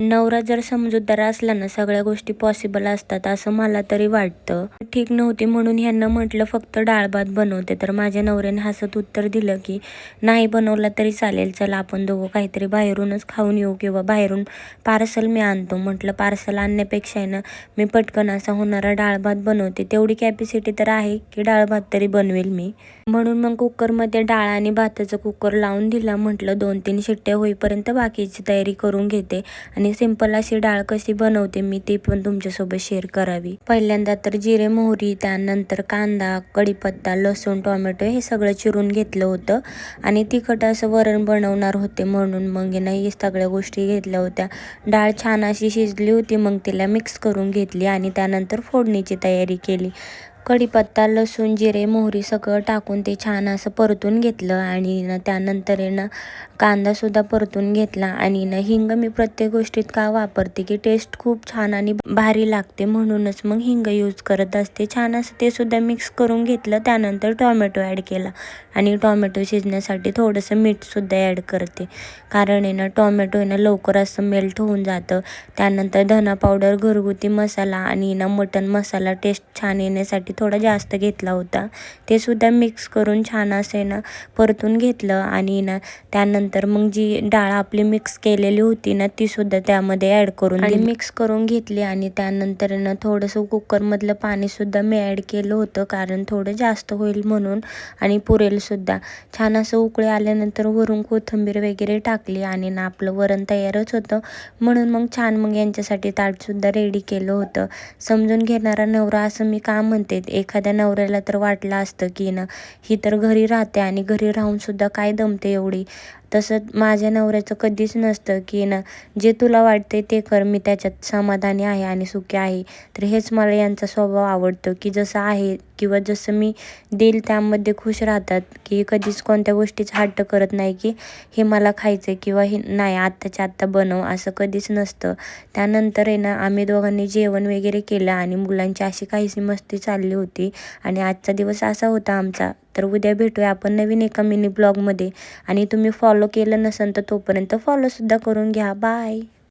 नवरा जर समजूतदार असला ना सगळ्या गोष्टी पॉसिबल असतात असं मला तरी वाटतं. ठीक नव्हती म्हणून ह्यांना म्हटलं फक्त डाळ भात बनवते, तर माझ्या नवऱ्याने हसत उत्तर दिलं की नाही बनवला तरी चालेल, चला आपण दोघं काहीतरी बाहेरूनच खाऊन येऊ किंवा बाहेरून पार्सल मी आणतो. म्हटलं पार्सल आणण्यापेक्षा आहे ना मी पटकन असा होणारा डाळ भात बनवते, तेवढी कॅपॅसिटी तर आहे की डाळ भात तरी बनवेल मी. म्हणून मग कुकरमध्ये डाळ आणि भाताचं कुकर लावून दिला. म्हटलं 2-3 शिट्ट्या होईपर्यंत बाकीची तयारी करून घेते आणि सिंपल अशी डाळ कशी बनवते मी ती पण तुमच्यासोबत शेअर करावी. पहिल्यांदा तर जिरे मोहरी, त्यानंतर कांदा, कढीपत्ता, लसूण, टोमॅटो हे सगळं चिरून घेतलं होतं आणि तिखट असं वरण बनवणार होते म्हणून मग नाही सगळ्या गोष्टी घेतल्या होत्या. डाळ छान अशी शिजली होती, मग तिला मिक्स करून घेतली आणि त्यानंतर फोडणीची तयारी केली. कढीपत्ता, लसूण, जिरे, मोहरी सगळं टाकून ते छान असं परतून घेतलं आणि त्यानंतर आहे ना कांदासुद्धा परतून घेतला आणि हिंग मी प्रत्येक गोष्टीत का वापरते की टेस्ट खूप छान आणि भारी लागते म्हणूनच मग हिंग यूज करत असते. छान असं ते सुद्धा मिक्स करून घेतलं. त्यानंतर टोमॅटो ॲड केला आणि टोमॅटो शिजण्यासाठी थोडंसं मीठसुद्धा ॲड करते, कारण आहे ना टोमॅटो आहे ना लवकर असं मेल्ट होऊन जातं. त्यानंतर धना पावडर, घरगुती मसाला आणि मटण मसाला टेस्ट छान येण्यासाठी थोडा जास्त घेतला होता. ते सुद्धा मिक्स करून छान असे ना परतून घेतलं आणि त्यानंतर मग जी डाळ आपली मिक्स केलेली होती ना ती सुद्धा त्यामध्ये ॲड करून आणि मिक्स करून घेतली आणि त्यानंतर थोडंसं कुकरमधलं पाणीसुद्धा मी ॲड केलं होतं, कारण थोडं जास्त होईल म्हणून आणि पुरेल सुद्धा. छान असं उकळी आल्यानंतर वरून कोथिंबीर वगैरे टाकली आणि आपलं वरण तयारच होतं. म्हणून मग छान मग यांच्यासाठी ताटसुद्धा रेडी केलं होतं. समजून घेणारा नवरा असं मी का म्हणते. एखाद्या नवऱ्याला तर वाटलं असतं की ही तर घरी राहते आणि घरी राहून सुद्धा काय दमते एवढी. तसं माझ्या नवऱ्याचं कधीच नसतं की जे तुला वाटते ते कर, मी त्याच्यात समाधानी आहे आणि सुखी आहे. तर हेच मला यांचा स्वभाव आवडतो की जसं आहे किंवा जसं मी देईल त्यामध्ये खुश राहतात, की कधीच कोणत्या गोष्टीचा हट्ट करत नाही की हे मला खायचं किंवा हे नाही आत्ताच्या आत्ता बनव, असं कधीच नसतं. त्यानंतर आम्ही दोघांनी जेवण वगैरे केलं आणि मुलांची अशी काहीशी मस्ती चालली होती आणि आजचा दिवस असा होता आमचा. तर उद्या भेटूया आपण नवीन एका मिनी ब्लॉगमध्ये आणि तुम्ही फॉलो केलं नसेल तर तोपर्यंत फॉलोसुद्धा करून घ्या. बाय.